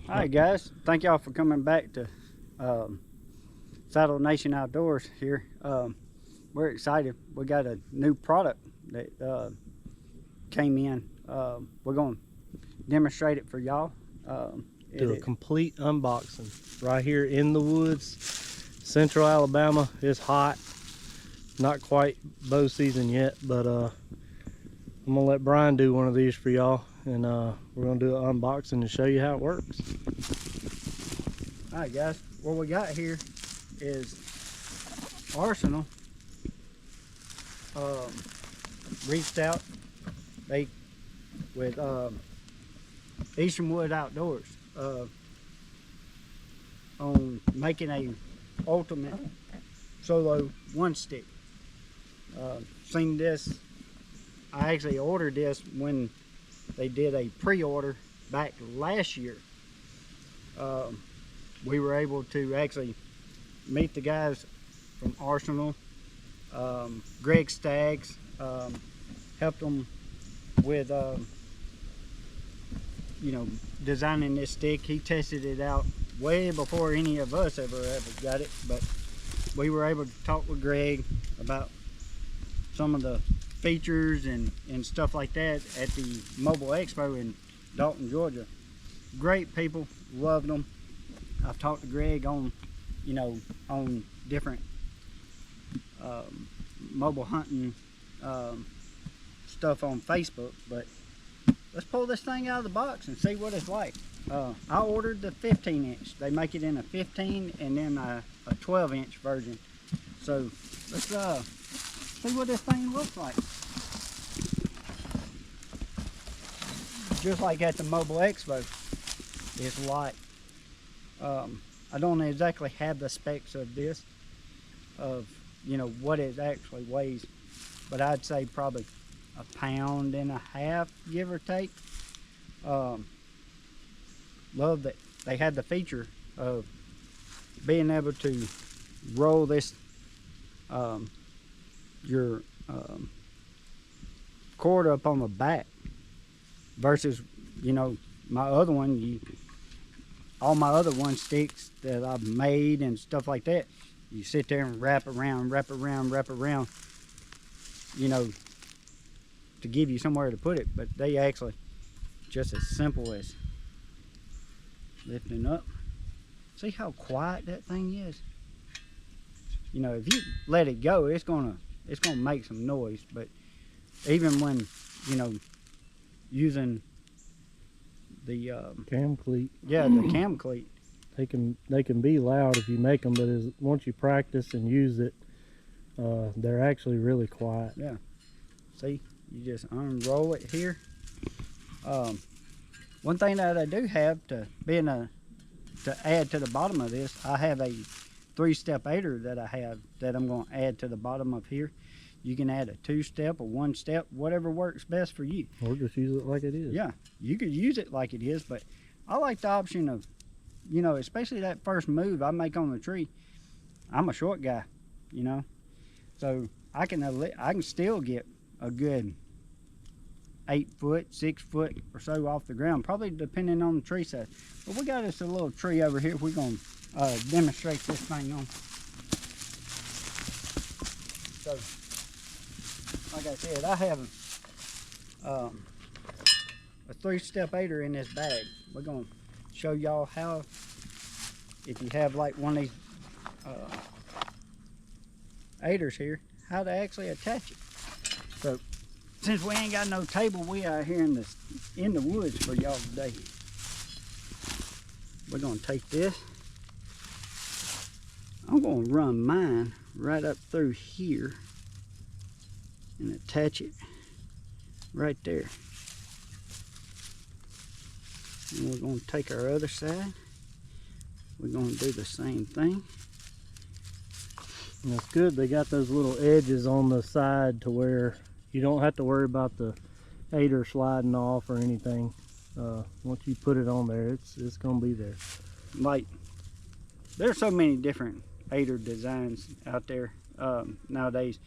All right, guys. Thank y'all for coming back to Saddle Nation Outdoors here. We're excited. We got a new product that came in. We're going to demonstrate it for y'all. Do a complete unboxing right here in the woods, Central Alabama. It's hot. Not quite bow season yet, but I'm gonna let Brian do one of these for y'all, and we're gonna do an unboxing and show you how it works. All right, guys. What we got here is Arsenal reached out with Eastern Wood Outdoors on making a ultimate solo one stick. Seen this, I actually ordered this when they did a pre-order back last year. We were able to actually meet the guys from Arsenal. Greg Staggs helped them with you know, designing this stick. He tested it out way before any of us ever got it, but we were able to talk with Greg about some of the features and stuff like that at the Mobile Expo in Dalton, Georgia. Great people, loved them. I've talked to Greg on, you know, on different mobile hunting stuff on Facebook, but let's pull this thing out of the box and see what it's like. I ordered the 15-inch. They make it in a 15 and then a 12-inch version. So let's see what this thing looks like. Just like at the Mobile Expo, it's light. I don't exactly have the specs of this, of, you know, what it actually weighs, but I'd say probably 1.5 pounds, give or take. Love that they had the feature of being able to roll this your cord up on the back versus, you know, my other one, all my other one sticks that I've made and stuff like that, you sit there and wrap around, you know, to give you somewhere to put it. But they actually just as simple as lifting up. See how quiet that thing is? You know, if you let it go, it's gonna make some noise. But even when, you know, using the cam cleat, yeah, the cam cleat, they can be loud if you make them, but once you practice and use it, they're actually really quiet. Yeah. See, you just unroll it here. One thing that I do have to add to the bottom of this, I have a 3-step aider that I have that I'm going to add to the bottom of here. You can add a 2-step or 1-step, whatever works best for you. Or just use it like it is. Yeah, you could use it like it is, but I like the option of, you know, especially that first move I make on the tree. I'm a short guy, you know, so I can still get a good 8 foot, 6 foot or so off the ground, probably depending on the tree size. But we got us a little tree over here we're going to demonstrate this thing on. So, like I said, I have a 3-step aider in this bag. We're going to show y'all how, if you have like one of these aiders here, how to actually attach it. So, since we ain't got no table, we are here in the woods for y'all today. We're gonna take this. I'm gonna run mine right up through here and attach it right there. And we're gonna take our other side. We're gonna do the same thing. And it's good they got those little edges on the side to where you don't have to worry about the aider sliding off or anything. Once you put it on there, it's gonna be there. Like, there's so many different aider designs out there nowadays.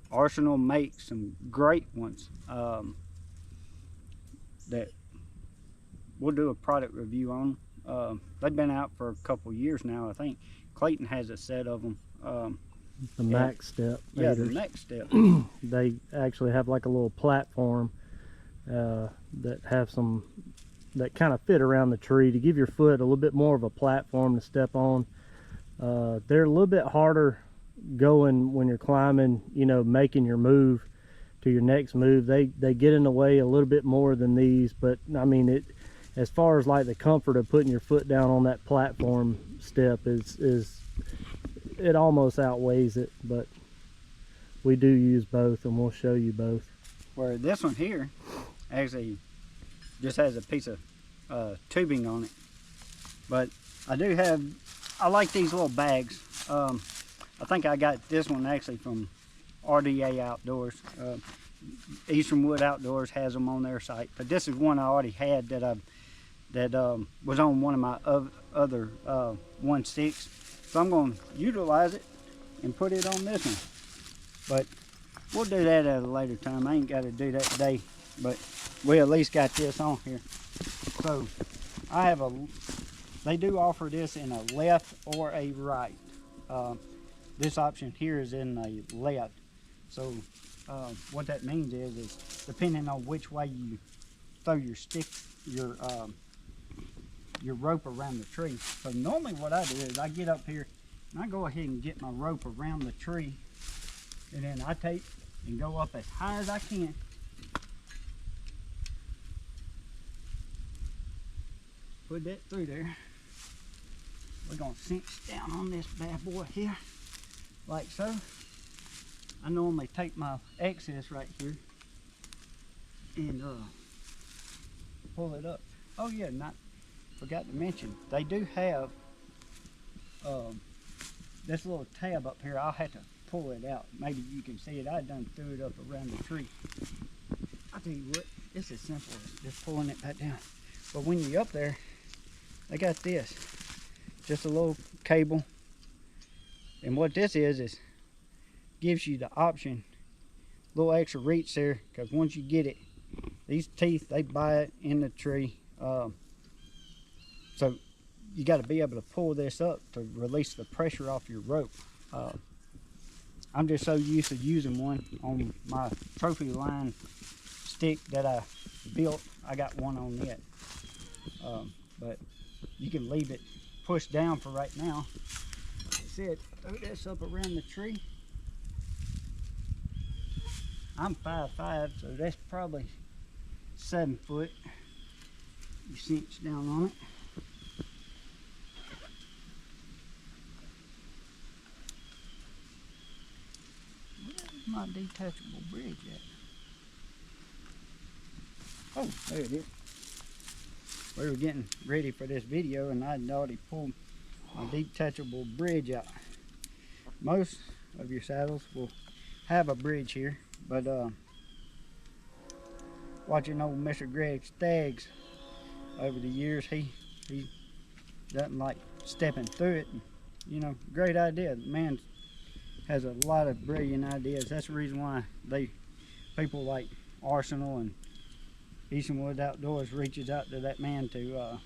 Arsenal makes some great ones that we'll do a product review on. They've been out for a couple years now, I think. Clayton has a set of them. The max step. Yeah, the leaders. next step. They actually have like a little platform that have some that kind of fit around the tree to give your foot a little bit more of a platform to step on. They're a little bit harder going when you're climbing, you know, making your move to your next move. They get in the way a little bit more than these, but I mean, it as far as like the comfort of putting your foot down on that platform step is it almost outweighs it. But we do use both, and we'll show you both. Where this one here actually just has a piece of tubing on it. But I like these little bags. I think I got this one actually from RDA Outdoors. Eastern Wood Outdoors has them on their site, but this is one I already had that was on one of my other 1.6. So I'm going to utilize it and put it on this one. But we'll do that at a later time. I ain't got to do that today, but we at least got this on here. So they do offer this in a left or a right. This option here is in a left. So what that means is depending on which way you throw your stick, your rope around the tree. So normally what I do is I get up here and I go ahead and get my rope around the tree, and then I take and go up as high as I can. Put that through there. We're gonna cinch down on this bad boy here, like so. I normally take my excess right here and pull it up. Oh yeah, forgot to mention, they do have this little tab up here. I'll have to pull it out. Maybe you can see it. I done threw it up around the tree. I'll tell you what, it's as simple as just pulling it back down. But when you're up there, they got this, just a little cable. And what this is gives you the option, a little extra reach there, because once you get it, these teeth, they bite in the tree. So you got to be able to pull this up to release the pressure off your rope. I'm just so used to using one on my trophy line stick that I built. I got one on it. But you can leave it pushed down for right now. That's it. Throw this up around the tree. I'm 5'5", so that's probably 7 foot. You cinch down on it. Where's my detachable bridge at? Oh, there it is. We were getting ready for this video and I'd already pulled my detachable bridge out. Most of your saddles will have a bridge here, but watching old Mr. Greg Staggs over the years, he doesn't like stepping through it. And, you know, great idea. The man has a lot of brilliant ideas. That's the reason why people like Arsenal and Eastern Wood Outdoors reaches out to that man to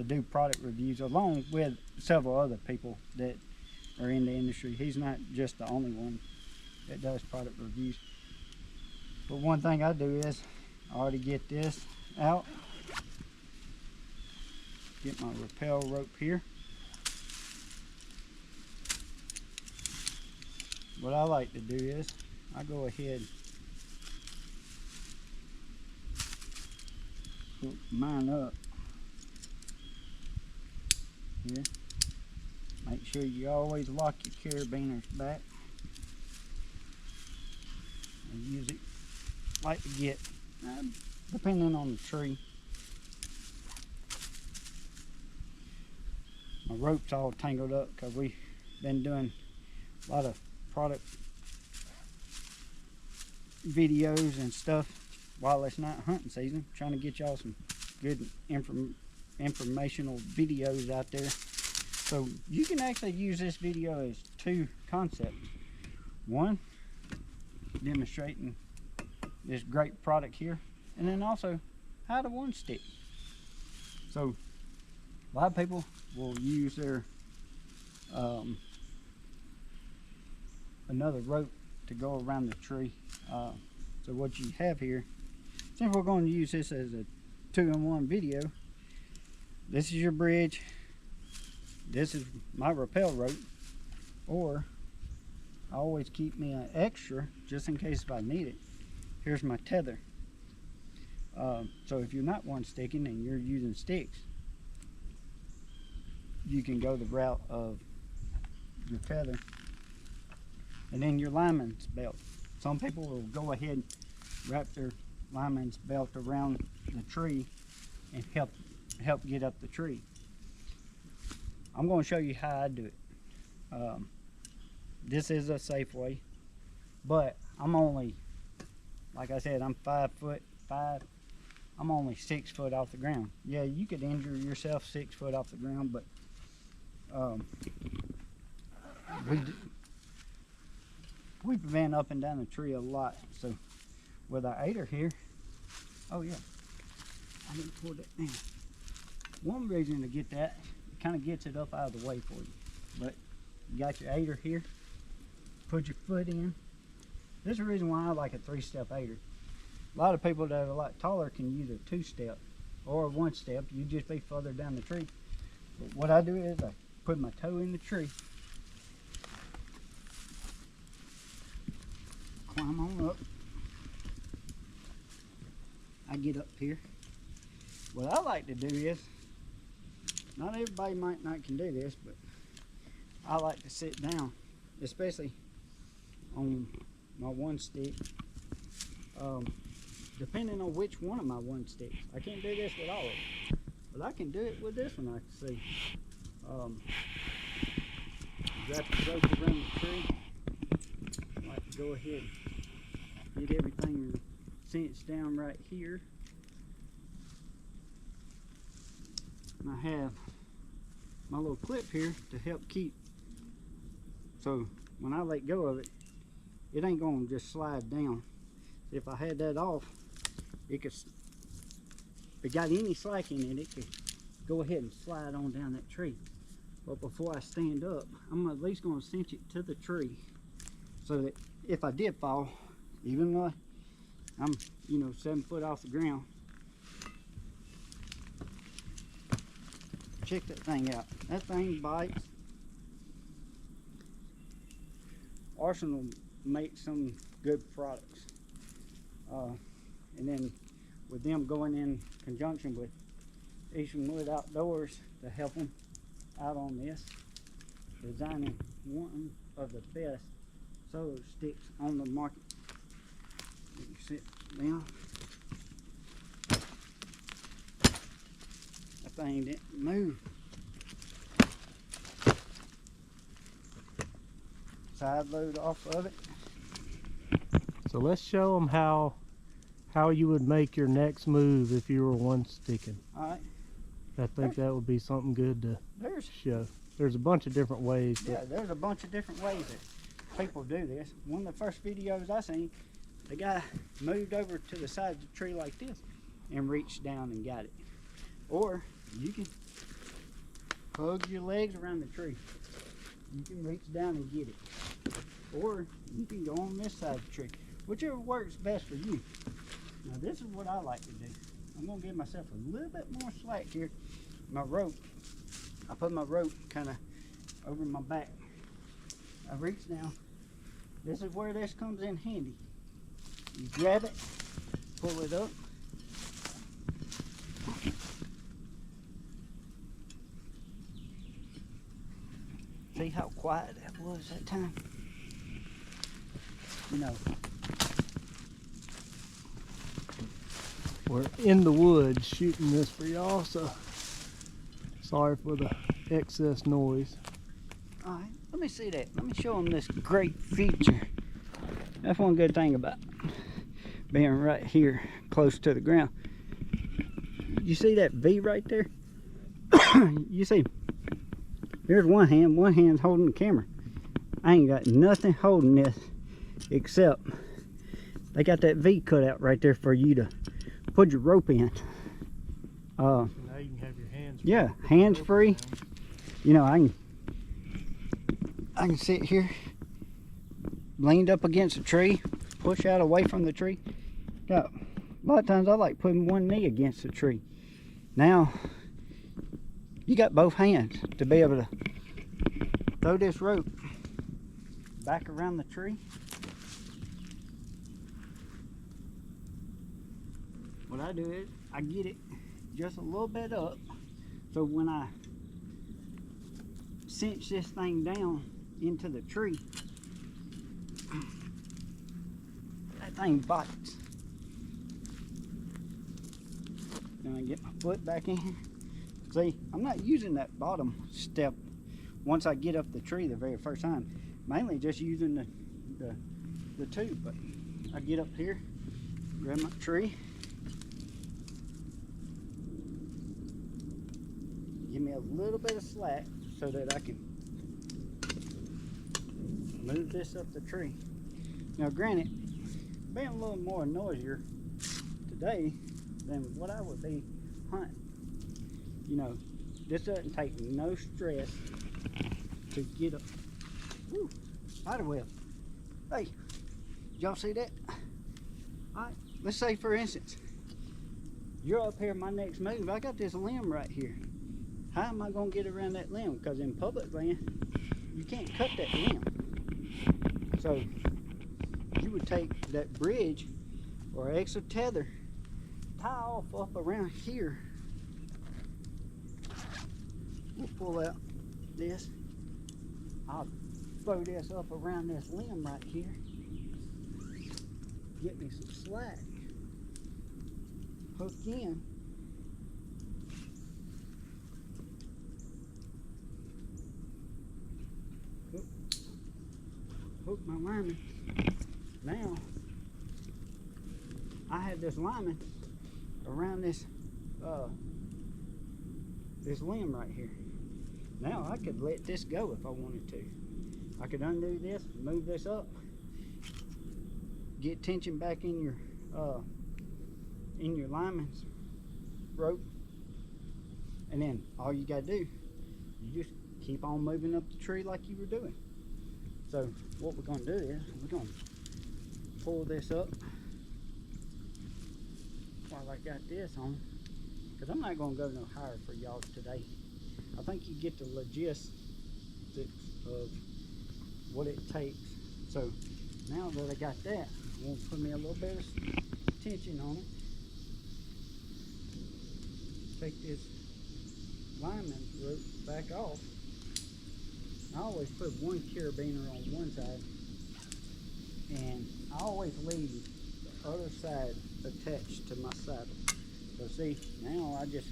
do product reviews, along with several other people that are in the industry. He's not just the only one that does product reviews. But one thing I do is I already get this out, get my rappel rope here. What I like to do is I go ahead, hook mine up here. Make sure you always lock your carabiners back. I usually like to get, depending on the tree, my rope's all tangled up because we've been doing a lot of product videos and stuff while it's not hunting season, trying to get y'all some good informational videos out there. So you can actually use this video as 2 concepts. One, demonstrating this great product here, and then also how to one stick. So A lot of people will use their another rope to go around the tree. So what you have here, since we're going to use this as a 2-in-1 video, this is your bridge, this is my rappel rope, or I always keep me an extra just in case if I need it. Here's my tether. So if you're not one sticking and you're using sticks, you can go the route of your tether. And then your lineman's belt. Some people will go ahead and wrap their lineman's belt around the tree and help get up the tree. I'm going to show you how I do it. This is a safe way, but I'm only, like I said, I'm 5'5". I'm only 6 foot off the ground. Yeah, you could injure yourself 6 foot off the ground, but we prevent up and down the tree a lot. So with our aider here, oh yeah, I didn't pull that down. One reason to get that, it kind of gets it up out of the way for you. But you got your aider here, put your foot in. This is the reason why I like a 3-step aider. A lot of people that are a lot taller can use a 2-step or a 1-step. You just be further down the tree. But what I do is I put my toe in the tree, climb on up. I get up here. What I like to do is, not everybody might not can do this, but I like to sit down, especially on my 1 stick. Depending on which one of my 1 sticks. I can't do this with all of them, but I can do it with this one. I can see. Wrap the rope around the tree. I like to go ahead and get everything cinched down right here. And I have my little clip here to help keep, so when I let go of it, it ain't gonna just slide down. If I had that off, it could, if it got any slack in it, it could go ahead and slide on down that tree. But before I stand up, I'm at least gonna cinch it to the tree so that if I did fall, even though I'm, 7 foot off the ground, check that thing out. That thing bites. Arsenal makes some good products. And then with them going in conjunction with Eastern Wood Outdoors to help them out on this, designing one of the best solo sticks on the market. You sit down. That thing didn't move. Side load off of it. So let's show them how you would make your next move if you were 1 sticking. All right. I think that would be something good to show. There's a bunch of different ways. Yeah, there's a bunch of different ways that people do this. One of the first videos I seen, the guy moved over to the side of the tree like this and reached down and got it. Or you can hug your legs around the tree. You can reach down and get it. Or you can go on this side of the tree. Whichever works best for you. Now this is what I like to do. I'm going to give myself a little bit more slack here. My rope, I put my rope kind of over my back. I reach down. This is where this comes in handy. You grab it, pull it up. See how quiet that was that time? We're in the woods shooting this for y'all, so sorry for the excess noise. All right, let me see that. Let me show them this great feature. That's one good thing about being right here close to the ground. You see that V right there? You see, there's one hand's holding the camera. I ain't got nothing holding this except they got that V cut out right there for you to put your rope in. Now you can have your hands Yeah, hands free. You know, I can sit here, leaned up against a tree, push out away from the tree. Now, a lot of times I like putting one knee against the tree. Now, you got both hands to be able to throw this rope back around the tree. What I do is I get it just a little bit up, so when I cinch this thing down into the tree, that thing bites. Then I get my foot back in here. See, I'm not using that bottom step once I get up the tree the very first time. Mainly just using the tube. But I get up here, grab my tree, give me a little bit of slack so that I can move this up the tree. Now granted, being a little more noisier today than what I would be hunting. You know, this doesn't take no stress to get up. Woo, spider web. Hey, did y'all see that? All right, let's say for instance, you're up here, my next move, I got this limb right here. How am I gonna get around that limb? Because in public land, you can't cut that limb. So you would take that bridge or extra tether, tie off up around here. We'll pull out this. I'll throw this up around this limb right here. Get me some slack. Hook in. Hook my lineman. Now I have this lineman around this this limb right here. Now I could let this go if I wanted to. I could undo this, move this up, get tension back in your lineman's rope, and then all you gotta do, you just keep on moving up the tree like you were doing. So what we're gonna do is we're gonna pull this up while I got this on, because I'm not gonna go no higher for y'all today. I think you get the logistics of what it takes. So now that I got that, I'm gonna put me a little bit of tension on it. Take this lineman's rope back off. I always put one carabiner on one side, and I always leave the other side attached to my saddle. So see, now I just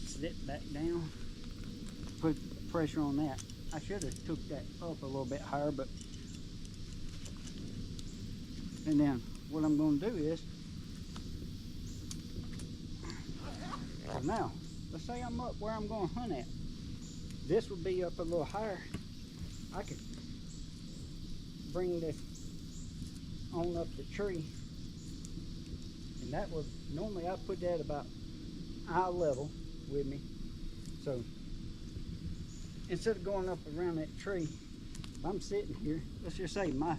slip back down, put pressure on that. I should have took that up a little bit higher, but and then what I'm going to do is, so now let's say I'm up where I'm going to hunt at. This would be up a little higher. I could bring this on up the tree, and that would normally I put that about eye level with me. So instead of going up around that tree, if I'm sitting here, let's just say my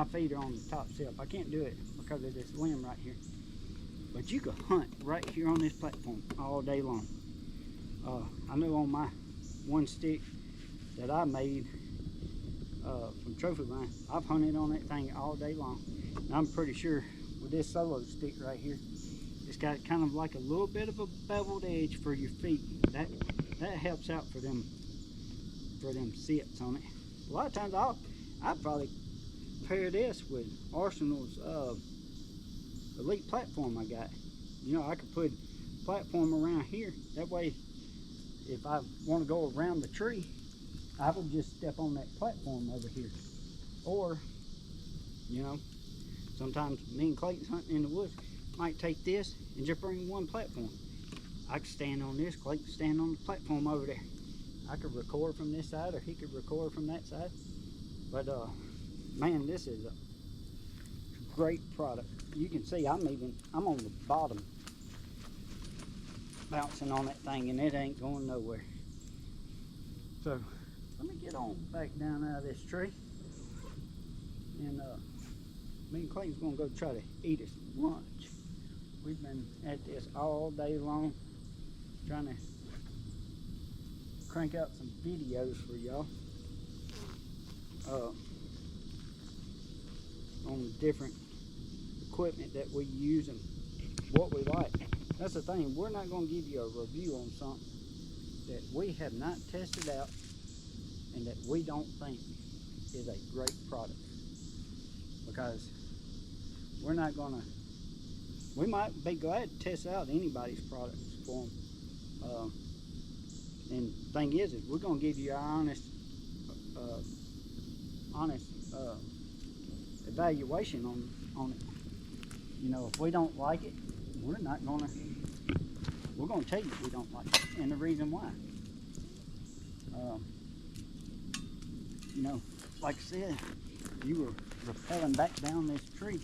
feet are on the top shelf. I can't do it because of this limb right here. But you could hunt right here on this platform all day long. I know on my one stick that I made from Trophy Line, I've hunted on that thing all day long. And I'm pretty sure with this solo stick right here, it's got kind of like a little bit of a beveled edge for your feet. That helps out for them sits on it. A lot of times I'd probably pair this with Arsenal's Elite platform I got. You know, I could put platform around here. That way, if I want to go around the tree, I would just step on that platform over here. Or, you know, sometimes me and Clayton's hunting in the woods, might take this and just bring one platform. I could stand on this, Clayton stand on the platform over there. I could record from this side, or he could record from that side. But man, this is a great product. You can see I'm on the bottom bouncing on that thing, and it ain't going nowhere. So let me get on back down out of this tree, and me and Clayton's gonna go try to eat us lunch. We've been at this all day long, trying to crank out some videos for y'all on different equipment that we use and what we like. That's the thing, we're not going to give you a review on something that we have not tested out and that we don't think is a great product, because we're not going to, we might be glad to test out anybody's products for them. And the thing is we're going to give you our honest evaluation on it. You know, if we don't like it, we're going to tell you we don't like it and the reason why. You know, like I said, you were rappelling back down this tree.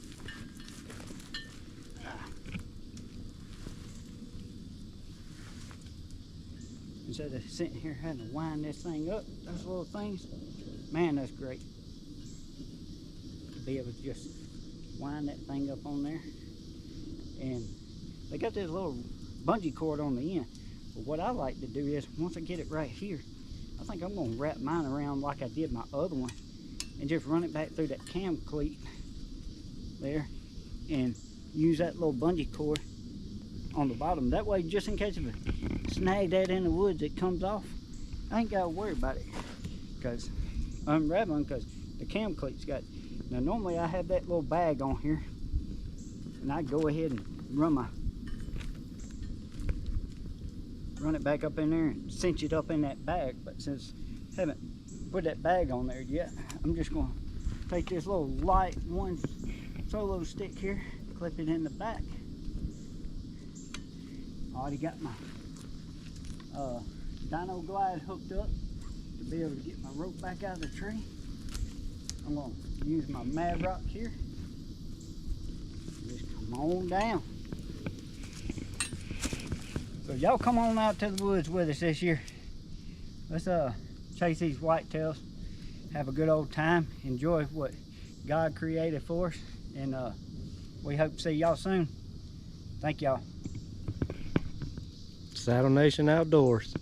Instead of sitting here having to wind this thing up, those little things, man, that's great. To be able to just wind that thing up on there. And they got this little bungee cord on the end. But what I like to do is, once I get it right here, I think I'm going to wrap mine around like I did my other one and just run it back through that cam cleat there and use that little bungee cord on the bottom. That way, just in case if I snag that in the woods, it comes off, I ain't got to worry about it, because unraveling, because the cam cleat's got. Now normally I have that little bag on here, and I go ahead and run it back up in there and cinch it up in that bag. But since I haven't put that bag on there yet, I'm just going to take this little light one solo stick here, clip it in the back. Already got my Dino Glide hooked up to be able to get my rope back out of the tree. I'm going to use my Mad Rock here. Just come on down. So y'all come on out to the woods with us this year. Let's chase these whitetails, have a good old time, enjoy what God created for us, and we hope to see y'all soon. Thank y'all. Saddle Nation Outdoors.